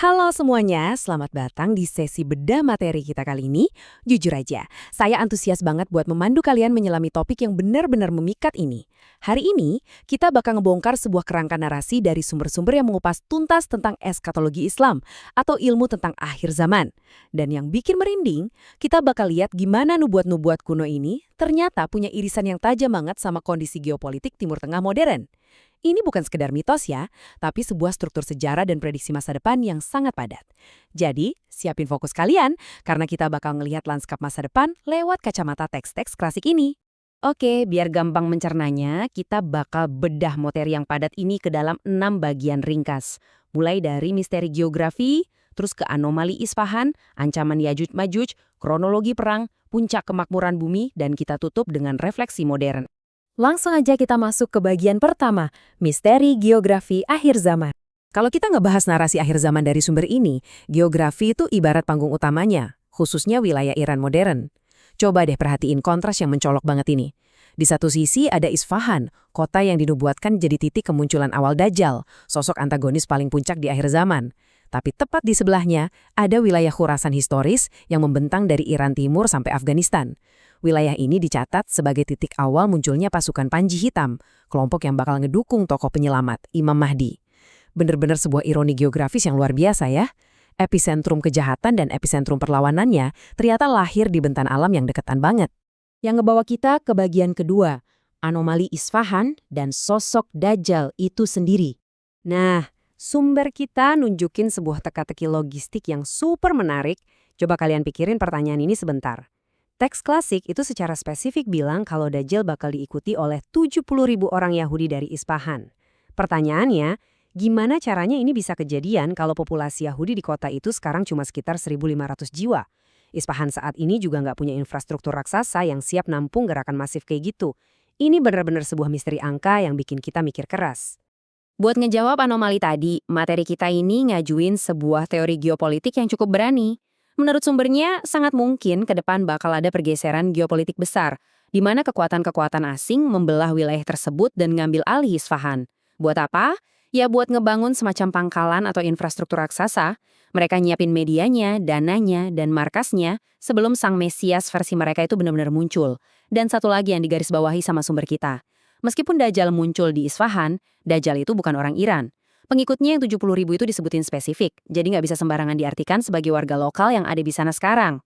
Halo semuanya, selamat datang di sesi bedah materi kita kali ini. Jujur aja, saya antusias banget buat memandu kalian menyelami topik yang benar-benar memikat ini. Hari ini, kita bakal ngebongkar sebuah kerangka narasi dari sumber-sumber yang mengupas tuntas tentang eskatologi Islam atau ilmu tentang akhir zaman. Dan yang bikin merinding, kita bakal lihat gimana nubuat-nubuat kuno ini ternyata punya irisan yang tajam banget sama kondisi geopolitik Timur Tengah modern. Ini bukan sekedar mitos ya, tapi sebuah struktur sejarah dan prediksi masa depan yang sangat padat. Jadi, siapin fokus kalian, karena kita bakal ngelihat lanskap masa depan lewat kacamata teks-teks klasik ini. Oke, biar gampang mencernanya, kita bakal bedah materi yang padat ini ke dalam 6 bagian ringkas. Mulai dari misteri geografi, terus ke anomali Isfahan, ancaman Yajuj-Majuj, kronologi perang, puncak kemakmuran bumi, dan kita tutup dengan refleksi modern. Langsung aja kita masuk ke bagian pertama, misteri geografi akhir zaman. Kalau kita ngebahas narasi akhir zaman dari sumber ini, geografi itu ibarat panggung utamanya, khususnya wilayah Iran modern. Coba deh perhatiin kontras yang mencolok banget ini. Di satu sisi ada Isfahan, kota yang dinubuatkan jadi titik kemunculan awal Dajjal, sosok antagonis paling puncak di akhir zaman. Tapi tepat di sebelahnya, ada wilayah Khurasan historis yang membentang dari Iran Timur sampai Afghanistan. Wilayah ini dicatat sebagai titik awal munculnya pasukan Panji Hitam, kelompok yang bakal ngedukung tokoh penyelamat, Imam Mahdi. Bener-bener sebuah ironi geografis yang luar biasa ya. Epicentrum kejahatan dan epicentrum perlawanannya ternyata lahir di bentan alam yang deketan banget. Yang ngebawa kita ke bagian kedua, anomali Isfahan dan sosok Dajjal itu sendiri. Nah, sumber kita nunjukin sebuah teka-teki logistik yang super menarik. Coba kalian pikirin pertanyaan ini sebentar. Teks klasik itu secara spesifik bilang kalau Dajjal bakal diikuti oleh 70.000 orang Yahudi dari Isfahan. Pertanyaannya, gimana caranya ini bisa kejadian kalau populasi Yahudi di kota itu sekarang cuma sekitar 1.500 jiwa? Isfahan saat ini juga nggak punya infrastruktur raksasa yang siap nampung gerakan masif kayak gitu. Ini benar-benar sebuah misteri angka yang bikin kita mikir keras. Buat ngejawab anomali tadi, materi kita ini ngajuin sebuah teori geopolitik yang cukup berani. Menurut sumbernya, sangat mungkin ke depan bakal ada pergeseran geopolitik besar, di mana kekuatan-kekuatan asing membelah wilayah tersebut dan ngambil alih Isfahan. Buat apa? Ya buat ngebangun semacam pangkalan atau infrastruktur raksasa. Mereka nyiapin medianya, dananya, dan markasnya sebelum sang Mesias versi mereka itu benar-benar muncul. Dan satu lagi yang digarisbawahi sama sumber kita. Meskipun Dajjal muncul di Isfahan, Dajjal itu bukan orang Iran. Pengikutnya yang 70.000 itu disebutin spesifik, jadi nggak bisa sembarangan diartikan sebagai warga lokal yang ada di sana sekarang.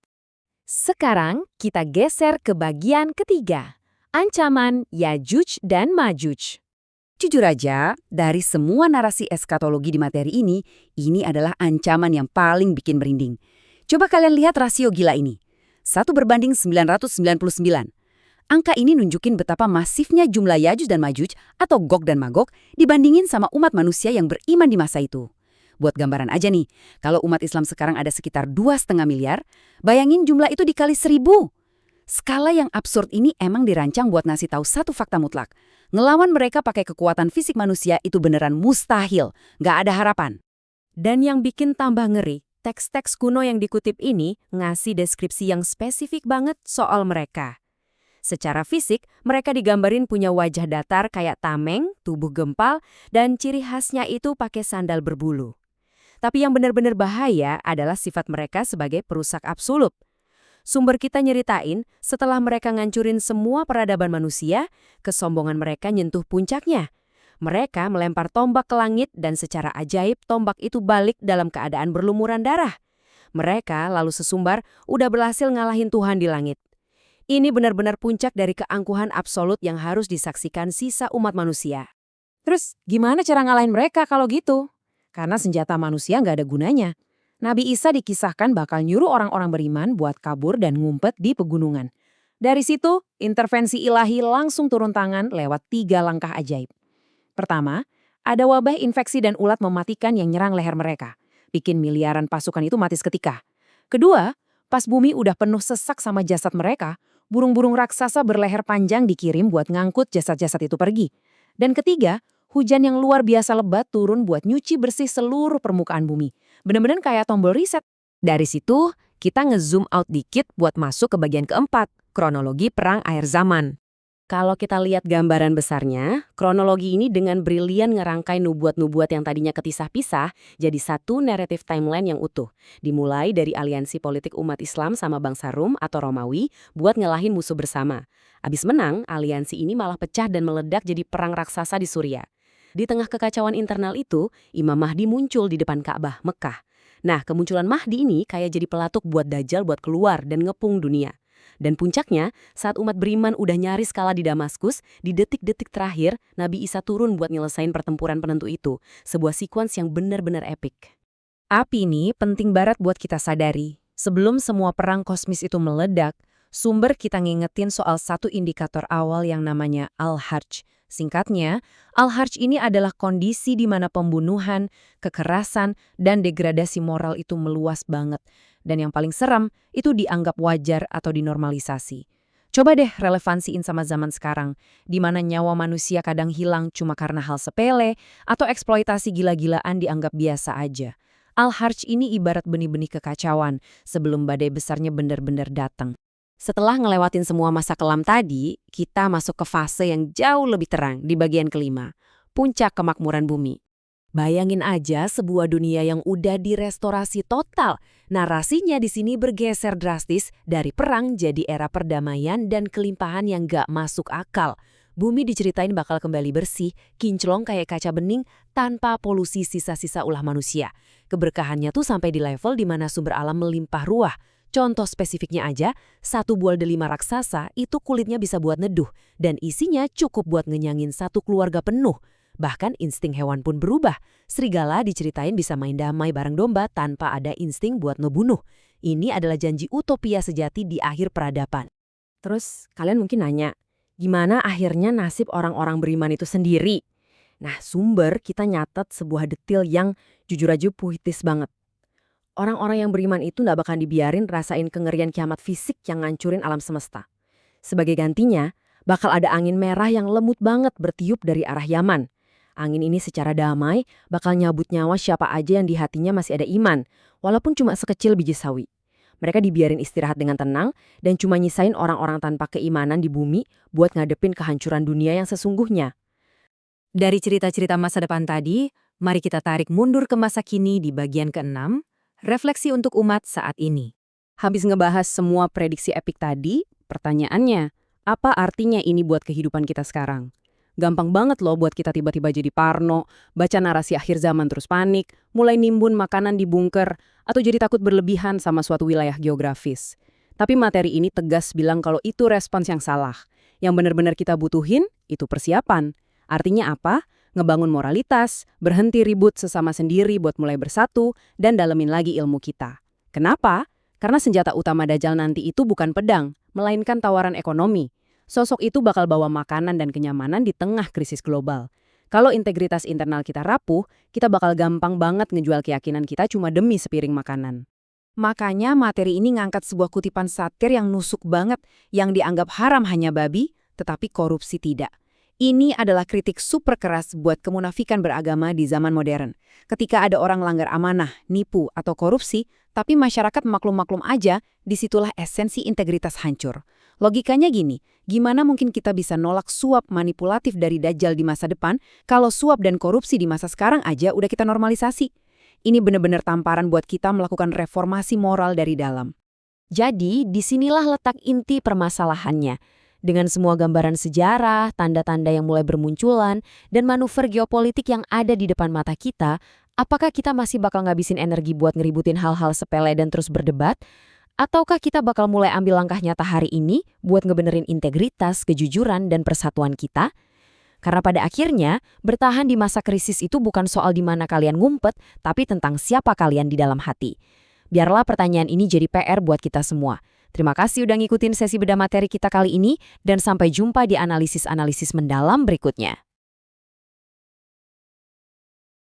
Sekarang, kita geser ke bagian ketiga. Ancaman Yajuj dan Majuj. Jujur aja, dari semua narasi eskatologi di materi ini adalah ancaman yang paling bikin merinding. Coba kalian lihat rasio gila ini. 1:999. Angka ini nunjukin betapa masifnya jumlah Yajuj dan Majuj atau Gog dan Magog dibandingin sama umat manusia yang beriman di masa itu. Buat gambaran aja nih, kalau umat Islam sekarang ada sekitar 2,5 miliar, bayangin jumlah itu dikali 1.000. Skala yang absurd ini emang dirancang buat ngasih tahu satu fakta mutlak. Ngelawan mereka pakai kekuatan fisik manusia itu beneran mustahil, nggak ada harapan. Dan yang bikin tambah ngeri, teks-teks kuno yang dikutip ini ngasih deskripsi yang spesifik banget soal mereka. Secara fisik, mereka digambarin punya wajah datar kayak tameng, tubuh gempal, dan ciri khasnya itu pakai sandal berbulu. Tapi yang benar-benar bahaya adalah sifat mereka sebagai perusak absolut. Sumber kita nyeritain, setelah mereka ngancurin semua peradaban manusia, kesombongan mereka nyentuh puncaknya. Mereka melempar tombak ke langit dan secara ajaib tombak itu balik dalam keadaan berlumuran darah. Mereka lalu sesumbar udah berhasil ngalahin Tuhan di langit. Ini benar-benar puncak dari keangkuhan absolut yang harus disaksikan sisa umat manusia. Terus, gimana cara ngalahin mereka kalau gitu? Karena senjata manusia nggak ada gunanya. Nabi Isa dikisahkan bakal nyuruh orang-orang beriman buat kabur dan ngumpet di pegunungan. Dari situ, intervensi ilahi langsung turun tangan lewat 3 langkah ajaib. Pertama, ada wabah infeksi dan ulat mematikan yang nyerang leher mereka. Bikin miliaran pasukan itu mati seketika. Kedua, pas bumi udah penuh sesak sama jasad mereka, burung-burung raksasa berleher panjang dikirim buat ngangkut jasad-jasad itu pergi. Dan ketiga, hujan yang luar biasa lebat turun buat nyuci bersih seluruh permukaan bumi. Bener-bener kayak tombol reset. Dari situ, kita nge-zoom out dikit buat masuk ke bagian keempat, kronologi perang akhir zaman. Kalau kita lihat gambaran besarnya, kronologi ini dengan brilian ngerangkai nubuat-nubuat yang tadinya ketisah-pisah jadi satu naratif timeline yang utuh. Dimulai dari aliansi politik umat Islam sama bangsa Rum atau Romawi buat ngelahin musuh bersama. Abis menang, aliansi ini malah pecah dan meledak jadi perang raksasa di Suriah. Di tengah kekacauan internal itu, Imam Mahdi muncul di depan Ka'bah, Mekah. Nah, kemunculan Mahdi ini kayak jadi pelatuk buat Dajjal buat keluar dan ngepung dunia. Dan puncaknya, saat umat beriman udah nyaris kalah di Damaskus, di detik-detik terakhir, Nabi Isa turun buat nyelesain pertempuran penentu itu. Sebuah sequence yang benar-benar epik. Api ini penting banget buat kita sadari. Sebelum semua perang kosmis itu meledak, sumber kita ngingetin soal satu indikator awal yang namanya Al-Harj. Singkatnya, Al-Harj ini adalah kondisi di mana pembunuhan, kekerasan, dan degradasi moral itu meluas banget. Dan yang paling serem, itu dianggap wajar atau dinormalisasi. Coba deh relevansiin sama zaman sekarang, di mana nyawa manusia kadang hilang cuma karena hal sepele, atau eksploitasi gila-gilaan dianggap biasa aja. Al-Harj ini ibarat benih-benih kekacauan sebelum badai besarnya benar-benar datang. Setelah ngelewatin semua masa kelam tadi, kita masuk ke fase yang jauh lebih terang di bagian kelima, puncak kemakmuran bumi. Bayangin aja sebuah dunia yang udah direstorasi total. Narasinya di sini bergeser drastis dari perang jadi era perdamaian dan kelimpahan yang gak masuk akal. Bumi diceritain bakal kembali bersih, kinclong kayak kaca bening tanpa polusi sisa-sisa ulah manusia. Keberkahannya tuh sampai di level di mana sumber alam melimpah ruah. Contoh spesifiknya aja, satu buah delima raksasa itu kulitnya bisa buat neduh dan isinya cukup buat ngenyangin satu keluarga penuh. Bahkan insting hewan pun berubah. Serigala diceritain bisa main damai bareng domba tanpa ada insting buat ngebunuh. Ini adalah janji utopia sejati di akhir peradaban. Terus kalian mungkin nanya, gimana akhirnya nasib orang-orang beriman itu sendiri? Nah, sumber kita nyatet sebuah detail yang jujur aja puitis banget. Orang-orang yang beriman itu nggak bakal dibiarin rasain kengerian kiamat fisik yang ngancurin alam semesta. Sebagai gantinya, bakal ada angin merah yang lembut banget bertiup dari arah Yaman. Angin ini secara damai bakal nyabut nyawa siapa aja yang di hatinya masih ada iman, walaupun cuma sekecil biji sawi. Mereka dibiarin istirahat dengan tenang dan cuma nyisain orang-orang tanpa keimanan di bumi buat ngadepin kehancuran dunia yang sesungguhnya. Dari cerita-cerita masa depan tadi, mari kita tarik mundur ke masa kini di bagian ke-6, refleksi untuk umat saat ini. Habis ngebahas semua prediksi epik tadi, pertanyaannya, apa artinya ini buat kehidupan kita sekarang? Gampang banget loh buat kita tiba-tiba jadi parno, baca narasi akhir zaman terus panik, mulai nimbun makanan di bunker, atau jadi takut berlebihan sama suatu wilayah geografis. Tapi materi ini tegas bilang kalau itu respons yang salah. Yang benar-benar kita butuhin, itu persiapan. Artinya apa? Ngebangun moralitas, berhenti ribut sesama sendiri buat mulai bersatu, dan dalemin lagi ilmu kita. Kenapa? Karena senjata utama Dajjal nanti itu bukan pedang, melainkan tawaran ekonomi. Sosok itu bakal bawa makanan dan kenyamanan di tengah krisis global. Kalau integritas internal kita rapuh, kita bakal gampang banget ngejual keyakinan kita cuma demi sepiring makanan. Makanya materi ini ngangkat sebuah kutipan satir yang nusuk banget, yang dianggap haram hanya babi, tetapi korupsi tidak. Ini adalah kritik super keras buat kemunafikan beragama di zaman modern. Ketika ada orang langgar amanah, nipu, atau korupsi, tapi masyarakat maklum-maklum aja, disitulah esensi integritas hancur. Logikanya gini, gimana mungkin kita bisa nolak suap manipulatif dari Dajjal di masa depan, kalau suap dan korupsi di masa sekarang aja udah kita normalisasi? Ini benar-benar tamparan buat kita melakukan reformasi moral dari dalam. Jadi, disinilah letak inti permasalahannya. Dengan semua gambaran sejarah, tanda-tanda yang mulai bermunculan, dan manuver geopolitik yang ada di depan mata kita, apakah kita masih bakal ngabisin energi buat ngeributin hal-hal sepele dan terus berdebat? Ataukah kita bakal mulai ambil langkah nyata hari ini buat ngebenerin integritas, kejujuran, dan persatuan kita? Karena pada akhirnya, bertahan di masa krisis itu bukan soal di mana kalian ngumpet, tapi tentang siapa kalian di dalam hati. Biarlah pertanyaan ini jadi PR buat kita semua. Terima kasih udah ngikutin sesi bedah materi kita kali ini, dan sampai jumpa di analisis-analisis mendalam berikutnya.